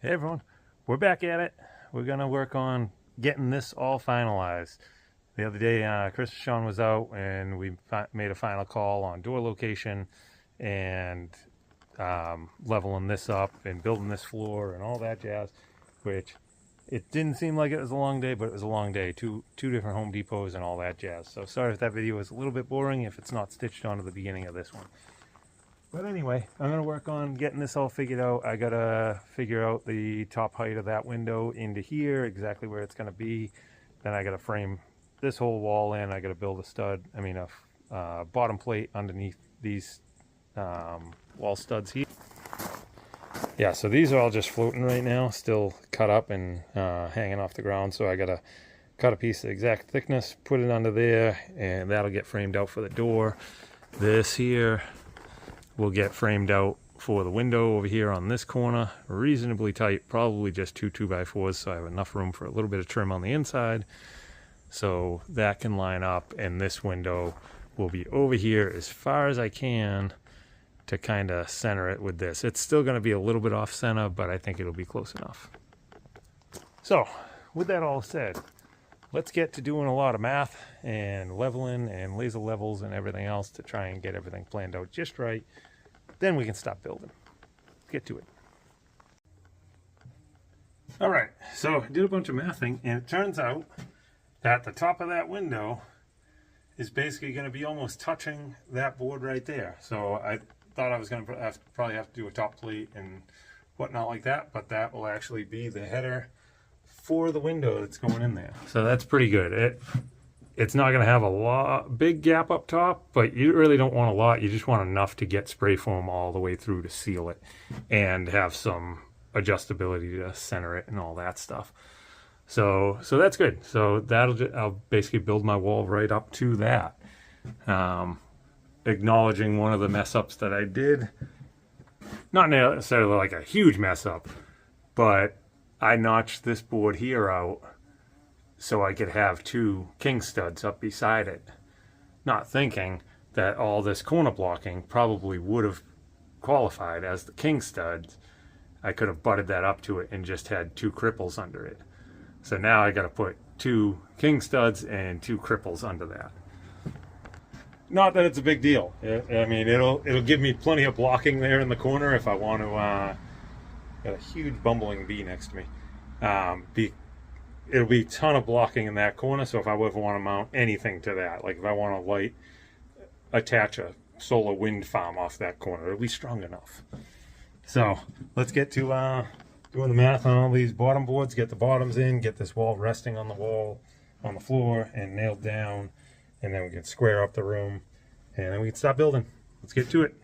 Hey everyone, we're back at it. We're gonna work on getting this all finalized. The other day, Chris and Sean was out and we made a final call on door location and leveling this up and building this floor and all that jazz, which it didn't seem like it was a long day, but it was a long day. Two different Home Depots and all that jazz. So sorry if that video was a little bit boring if it's not stitched onto the beginning of this one. But anyway, I'm going to work on getting this all figured out. I got to figure out the top height of that window into here, exactly where it's going to be. Then I got to frame this whole wall in. I got to build a bottom plate underneath these wall studs here. Yeah, so these are all just floating right now, still cut up and hanging off the ground. So I got to cut a piece of the exact thickness, put it under there, and that'll get framed out for the door. This here will get framed out for the window over here on this corner, reasonably tight, probably just two 2x4s, so I have enough room for a little bit of trim on the inside. So that can line up, and this window will be over here as far as I can to kind of center it with this. It's still going to be a little bit off center, but I think it'll be close enough. So with that all said, let's get to doing a lot of math and leveling and laser levels and everything else to try and get everything planned out just right. Then we can stop building. Let's get to it. All right, so I did a bunch of mathing, and it turns out that the top of that window is basically going to be almost touching that board right there. So I thought I was going to probably have to do a top plate and whatnot like that, but that will actually be the header for the window that's going in there. So that's pretty good. It's not going to have a big gap up top, but you really don't want a lot. You just want enough to get spray foam all the way through to seal it and have some adjustability to center it and all that stuff. So that's good. So I'll basically build my wall right up to that. Acknowledging one of the mess ups that I did. Not necessarily like a huge mess up, but I notched this board here out so I could have two king studs up beside it, not thinking that all this corner blocking probably would have qualified as the king studs. I could have butted that up to it and just had two cripples under it. So now I got to put two king studs and two cripples under that. Not that it's a big deal. I mean, it'll give me plenty of blocking there in the corner if I want to. Got a huge bumbling bee next to me. It'll be a ton of blocking in that corner, so if I ever want to mount anything to that, like if I want to attach a solar wind farm off that corner, it'll be strong enough. So let's get to doing the math on all these bottom boards, get the bottoms in, get this wall resting on the wall, on the floor, and nailed down, and then we can square up the room, and then we can stop building. Let's get to it.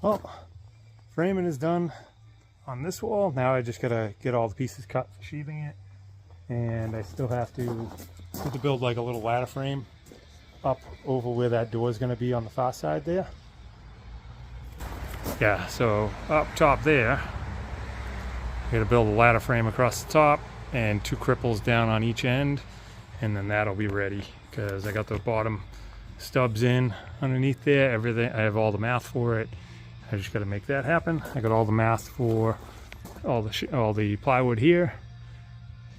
Well, framing is done on this wall. Now I just gotta get all the pieces cut for sheathing it, and I still have to build like a little ladder frame up over where that door is going to be on the far side there. Yeah, so up top there, I gotta build a ladder frame across the top and 2 cripples down on each end, and then that'll be ready because I got the bottom stubs in underneath there. Everything, I have all the math for it. I just got to make that happen. I got all the math for all the plywood here,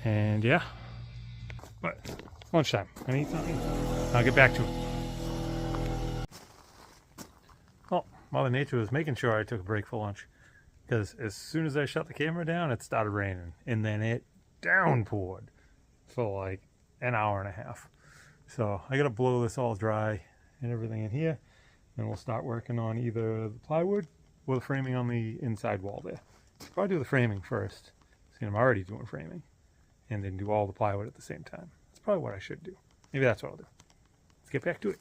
and yeah. But lunchtime. I need something. I'll get back to it. Well, Mother Nature was making sure I took a break for lunch, because as soon as I shut the camera down, it started raining, and then it downpoured for like an hour and a half. So I got to blow this all dry and everything in here. And we'll start working on either the plywood or the framing on the inside wall there. Probably do the framing first. See, I'm already doing framing. And then do all the plywood at the same time. That's probably what I should do. Maybe that's what I'll do. Let's get back to it.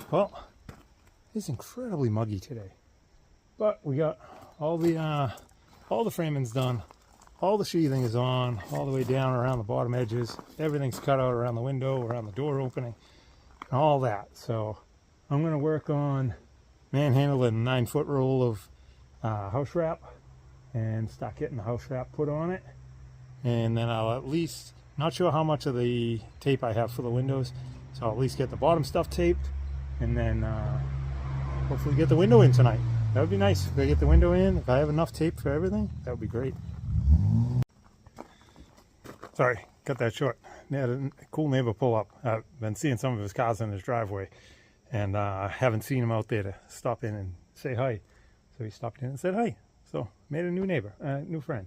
Well, it's incredibly muggy today, but we got all the framing's done, all the sheathing is on, all the way down around the bottom edges. Everything's cut out around the window, around the door opening, and all that. So I'm going to work on manhandling a 9-foot roll of house wrap and start getting the house wrap put on it. And then I'll at least, not sure how much of the tape I have for the windows, so I'll at least get the bottom stuff taped, and then hopefully get the window in tonight. That would be nice if I get the window in. If I have enough tape for everything, that would be great. Sorry, cut that short. He had a cool neighbor pull up. I've been seeing some of his cars in his driveway, and I haven't seen him out there to stop in and say hi. So he stopped in and said hi. So made a new neighbor, new friend.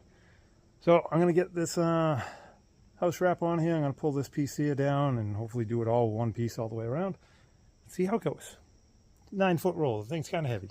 So I'm going to get this house wrap on here. I'm going to pull this piece here down and hopefully do it all one piece all the way around. See how it goes. 9-foot roll. The thing's kind of heavy.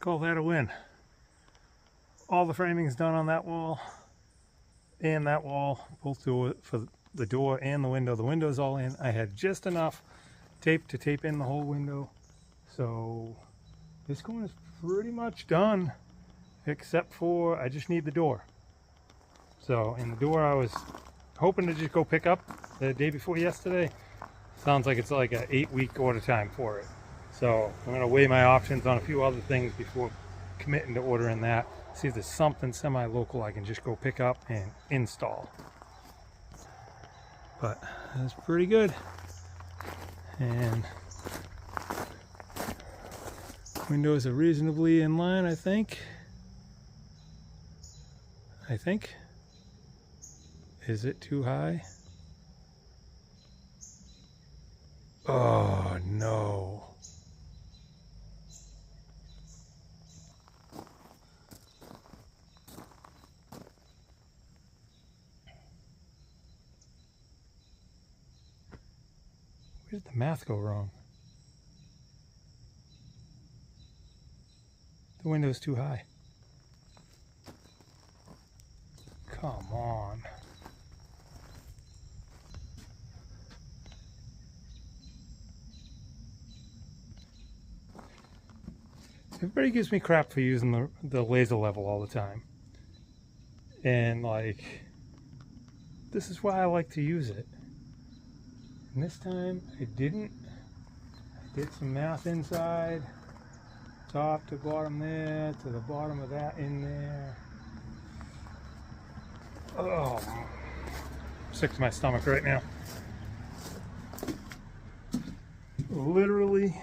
Call that a win. All the framing's done on that wall and that wall, both for the door and the window. The window's all in. I had just enough tape to tape in the whole window. So this one is pretty much done, except for I just need the door. So in the door I was hoping to just go pick up the day before yesterday. Sounds like it's like an 8-week order time for it. So I'm going to weigh my options on a few other things before committing to ordering that. See if there's something semi-local I can just go pick up and install. But that's pretty good. And windows are reasonably in line, I think. Is it too high? Oh no. Where did the math go wrong? The window's too high. Come on. Everybody gives me crap for using the laser level all the time. And like, this is why I like to use it. And this time I didn't. I did some math inside, top to bottom there, to the bottom of that in there. Oh, I'm sick to my stomach right now. Literally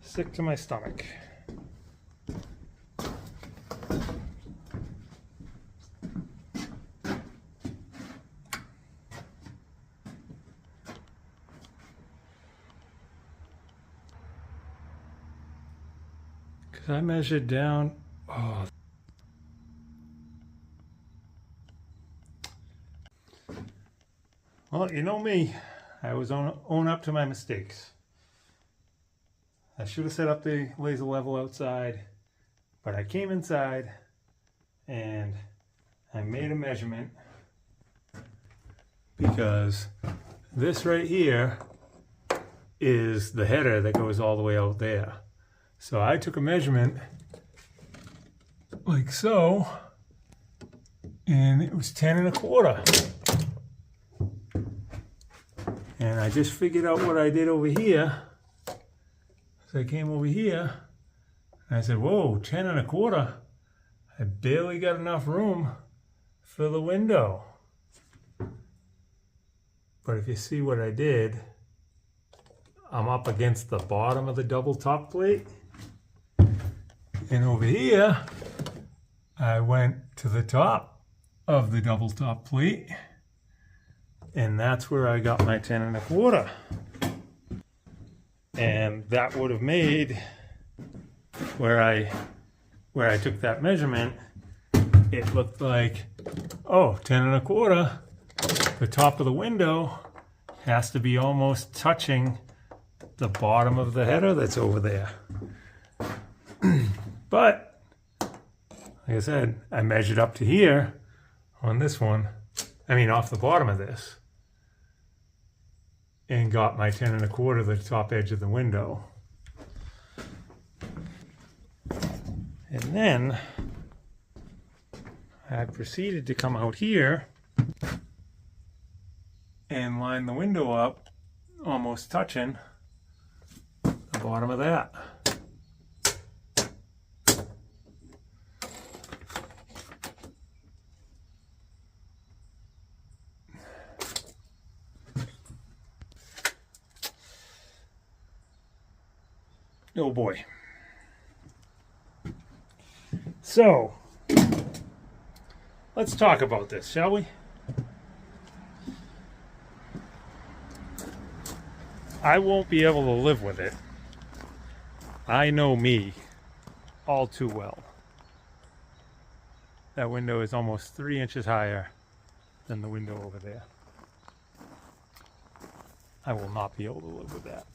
sick to my stomach. Because I measured down, oh. Well, you know me, I was own up to my mistakes. I should have set up the laser level outside, but I came inside and I made a measurement because this right here is the header that goes all the way out there. So I took a measurement like so, and it was 10 1/4. And I just figured out what I did over here. So I came over here and I said, whoa, 10 1/4. I barely got enough room for the window. But if you see what I did, I'm up against the bottom of the double top plate. And over here, I went to the top of the double top plate. And that's where I got my 10 1/4. And that would have made, where I took that measurement, it looked like, oh, 10 1/4, the top of the window has to be almost touching the bottom of the header that's over there. But, like I said, I measured up to here on this one, off the bottom of this, and got my 10 1/4, the top edge of the window. And then I proceeded to come out here and line the window up, almost touching the bottom of that. Oh boy. So, let's talk about this, shall we? I won't be able to live with it. I know me all too well. That window is almost 3 inches higher than the window over there. I will not be able to live with that.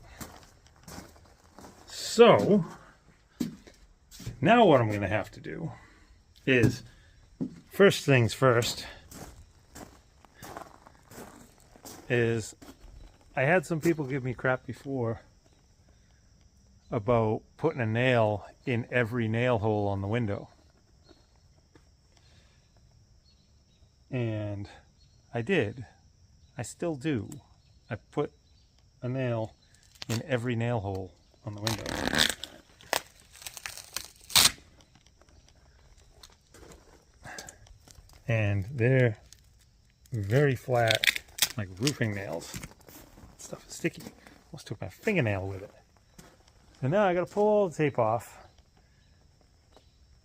So, now what I'm going to have to do is, first things first, is I had some people give me crap before about putting a nail in every nail hole on the window. And I did. I still do. I put a nail in every nail hole on the window. And they're very flat, like roofing nails. Stuff is sticky. Almost took my fingernail with it. And now I gotta pull all the tape off.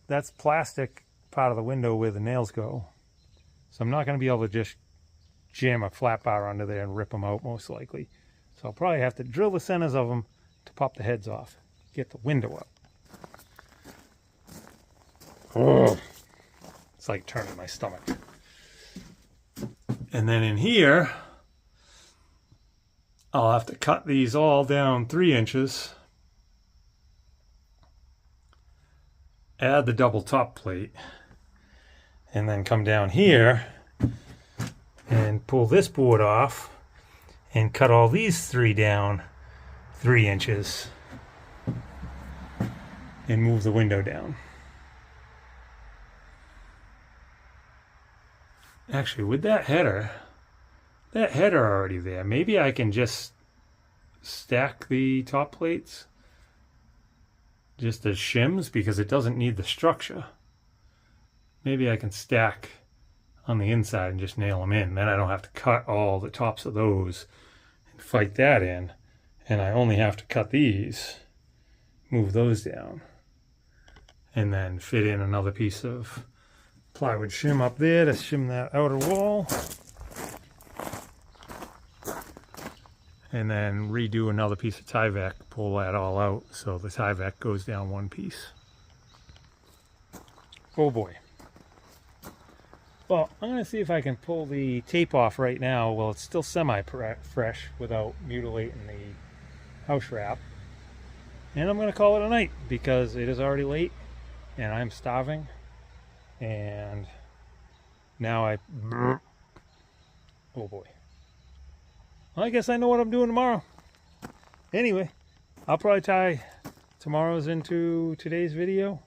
That's plastic part of the window where the nails go. So I'm not gonna be able to just jam a flat bar under there and rip them out, most likely. So I'll probably have to drill the centers of them to pop the heads off, get the window up. Oh, it's like turning my stomach. And then in here, I'll have to cut these all down 3 inches, add the double top plate, and then come down here and pull this board off and cut all these three down 3 inches and move the window down. Actually, with that header already there, maybe I can just stack the top plates just as shims because it doesn't need the structure. Maybe I can stack on the inside and just nail them in. Then I don't have to cut all the tops of those and fight that in. And I only have to cut these, move those down, and then fit in another piece of plywood shim up there to shim that outer wall. And then redo another piece of Tyvek, pull that all out so the Tyvek goes down one piece. Oh boy. Well, I'm going to see if I can pull the tape off right now while it's still semi-fresh without mutilating the house wrap. And I'm going to call it a night because it is already late and I'm starving. And now oh boy. Well, I guess I know what I'm doing tomorrow. Anyway, I'll probably tie tomorrow's into today's video,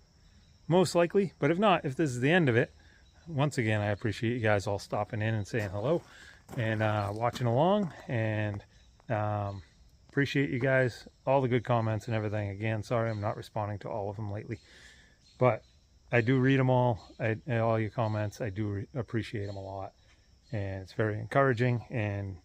most likely. But if not, if this is the end of it, once again, I appreciate you guys all stopping in and saying hello and watching along. And appreciate you guys, all the good comments and everything. Again, sorry I'm not responding to all of them lately. But I do read them all, all your comments. I do appreciate them a lot. And it's very encouraging and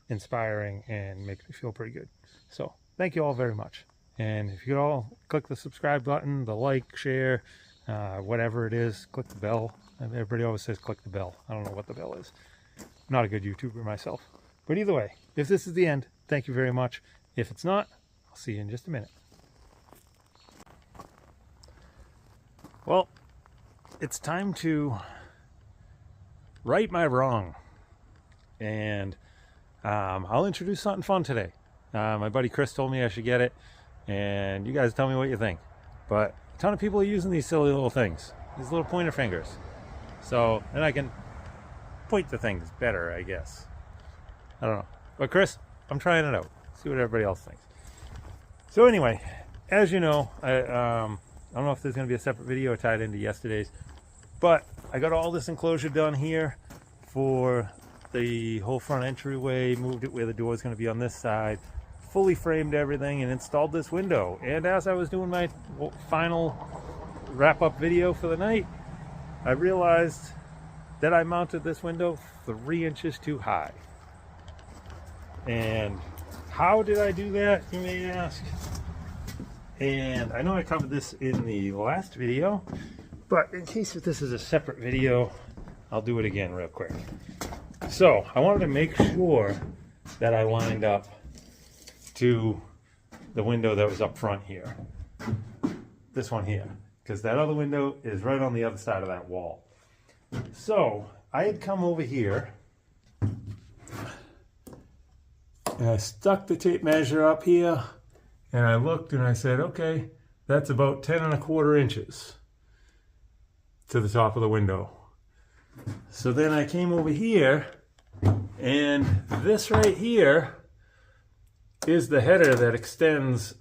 inspiring and makes me feel pretty good. So thank you all very much. And if you could all click the subscribe button, the like, share, whatever it is, click the bell. Everybody always says click the bell. I don't know what the bell is. I'm not a good YouTuber myself. But either way, if this is the end, thank you very much. If it's not, I'll see you in just a minute. Well, it's time to right my wrong. And I'll introduce something fun today. My buddy Chris told me I should get it, and you guys tell me what you think. But a ton of people are using these silly little things, these little pointer fingers. So then I can point to things better, I guess. I don't know. But Chris, I'm trying it out. See what everybody else thinks. So anyway, as you know, I don't know if there's going to be a separate video tied into yesterday's, but I got all this enclosure done here for the whole front entryway, moved it where the door is going to be on this side, fully framed everything, and installed this window. And as I was doing my final wrap-up video for the night, I realized that I mounted this window 3 inches too high. And how did I do that, you may ask? And I know I covered this in the last video, but in case this is a separate video, I'll do it again real quick. So I wanted to make sure that I lined up to the window that was up front here. This one here, because that other window is right on the other side of that wall. So I had come over here and I stuck the tape measure up here and I looked and I said, okay, that's about 10¼ inches to the top of the window. So then I came over here, and this right here is the header that extends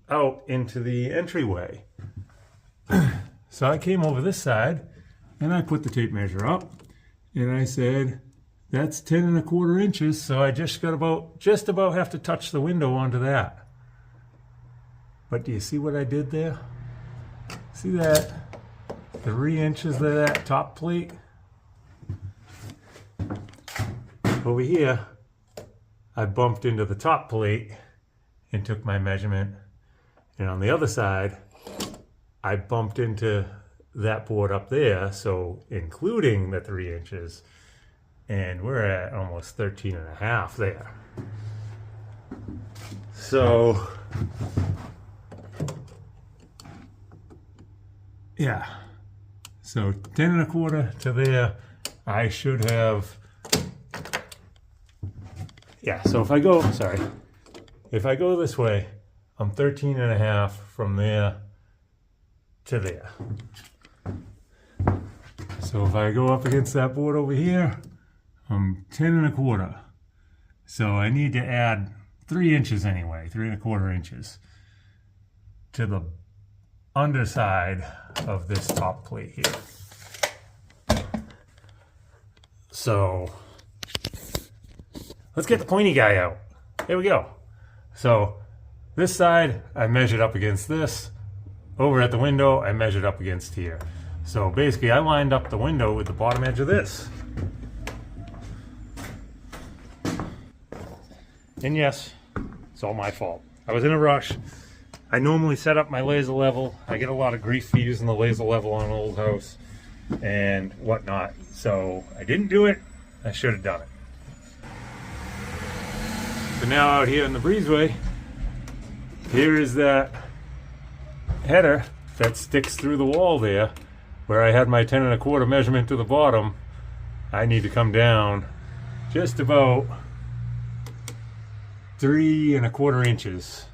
out into the entryway. So I came over this side and I put the tape measure up and I said, that's 10¼ inches. So I just about have to touch the window onto that. But do you see what I did there? See that 3 inches of that top plate? Over here, I bumped into the top plate and took my measurement. And on the other side, I bumped into that board up there, so including the 3 inches, and we're at almost 13½ there. So, yeah. So 10¼ to there, I should have. Yeah, so if I go this way, I'm 13½ from there to there. So if I go up against that board over here, I'm 10¼ So I need to add 3 inches anyway, 3¼ inches to the underside of this top plate here. So let's get the pointy guy out. Here we go. So this side I measured up against this. Over at the window I measured up against here. So basically I lined up the window with the bottom edge of this. And yes, it's all my fault. I was in a rush. I normally set up my laser level. I get a lot of grief for using the laser level on an old house and whatnot. So I didn't do it. I should have done it. So now out here in the breezeway, here is that header that sticks through the wall there where I had my 10 1/4 measurement to the bottom. I need to come down just about 3 1/4 inches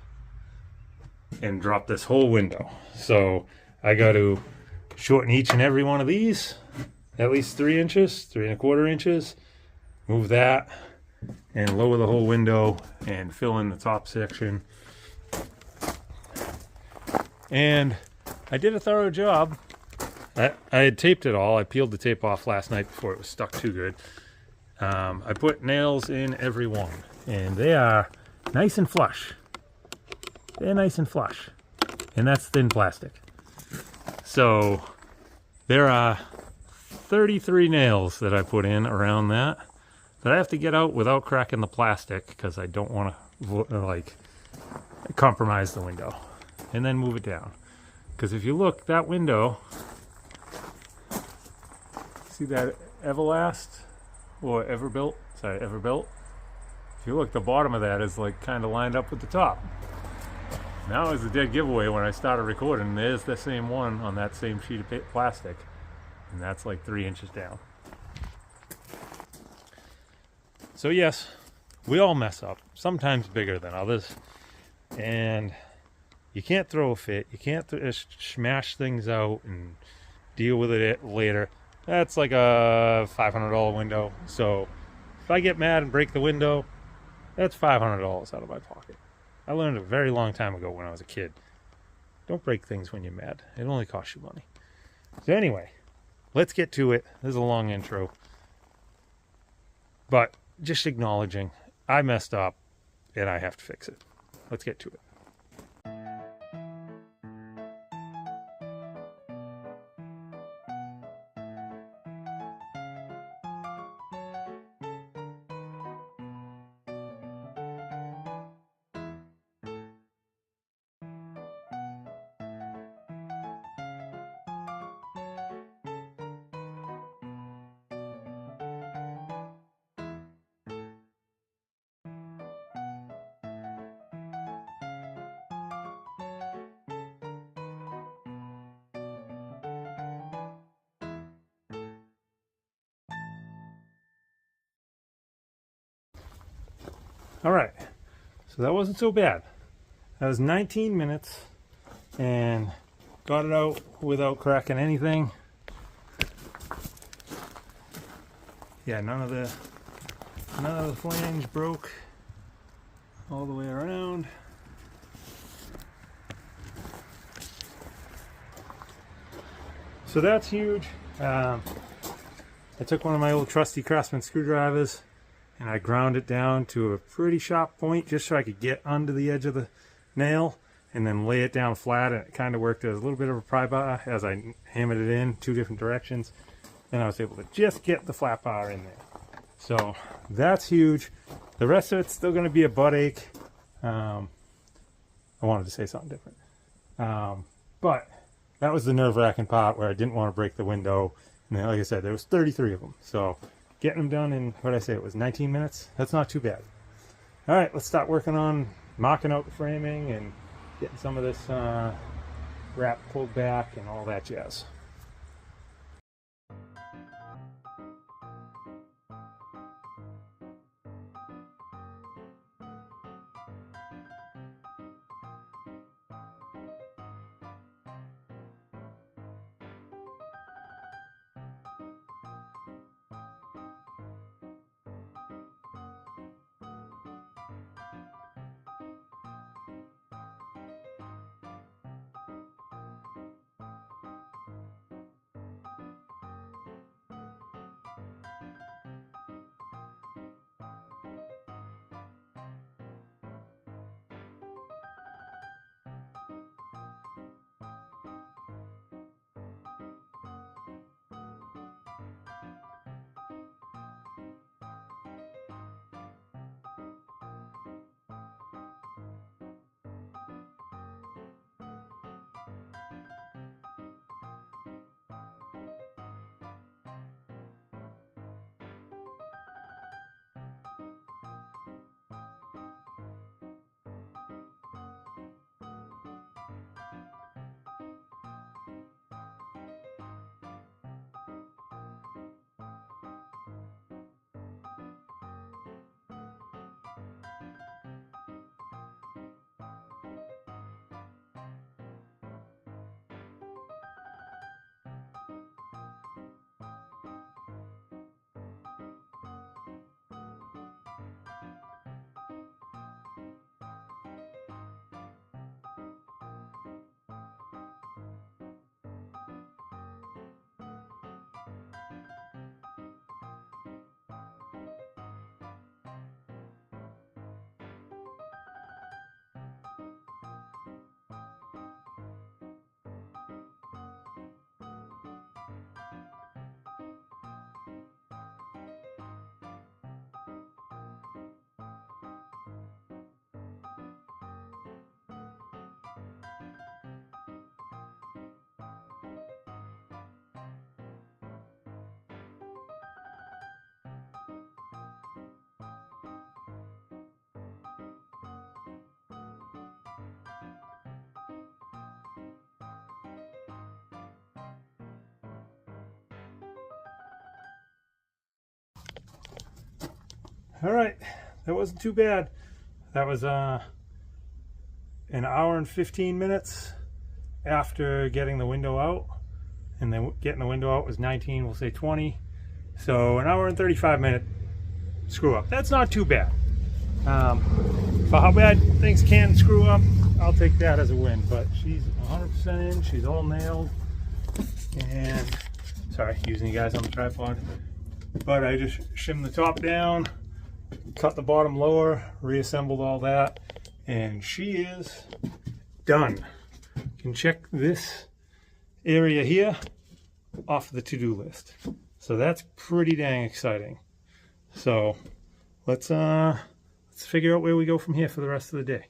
and drop this whole window. So I got to shorten each and every one of these at least 3 inches, 3 1/4 inches, move that and lower the whole window and fill in the top section. And I did a thorough job. I had taped it all. I peeled the tape off last night before it was stuck too good. I put nails in every one and they are nice and flush. They're nice and flush. And that's thin plastic. So there are 33 nails that I put in around that I have to get out without cracking the plastic because I don't want to like compromise the window. And then move it down. Because if you look, that window, see that Everlast or Everbuilt? Sorry, Everbuilt. If you look, the bottom of that is like kind of lined up with the top. Now is the dead giveaway when I started recording. There's the same one on that same sheet of plastic. And that's like 3 inches down. So yes, we all mess up. Sometimes bigger than others. And you can't throw a fit. You can't smash things out and deal with it later. That's like a $500 window. So if I get mad and break the window, that's $500 out of my pocket. I learned a very long time ago when I was a kid. Don't break things when you're mad. It only costs you money. So anyway, let's get to it. This is a long intro. But just acknowledging I messed up and I have to fix it. Let's get to it. All right, so that wasn't so bad. That was 19 minutes and got it out without cracking anything. Yeah, none of the flange broke all the way around. So that's huge. I took one of my old trusty Craftsman screwdrivers and I ground it down to a pretty sharp point just so I could get under the edge of the nail and then lay it down flat, and it kind of worked as a little bit of a pry bar as I hammered it in 2 different directions. Then I was able to just get the flat bar in there. So that's huge. The rest of it's still going to be a butt ache. I wanted to say something different. But that was the nerve-wracking part where I didn't want to break the window. And then, like I said, there was 33 of them. So getting them done in, what did I say, it was 19 minutes? That's not too bad. All right, let's start working on marking out the framing and getting some of this wrap pulled back and all that jazz. All right, that wasn't too bad. That was an hour and 15 minutes after getting the window out, and then getting the window out was 19, we'll say 20. So an hour and 35-minute screw up. That's not too bad. For how bad things can screw up, I'll take that as a win. But she's 100% in. She's all nailed. And sorry, using you guys on the tripod. But I just shimmed the top down, cut the bottom lower, reassembled all that, and she is done. You can check this area here off the to-do list. So that's pretty dang exciting. So let's figure out where we go from here for the rest of the day.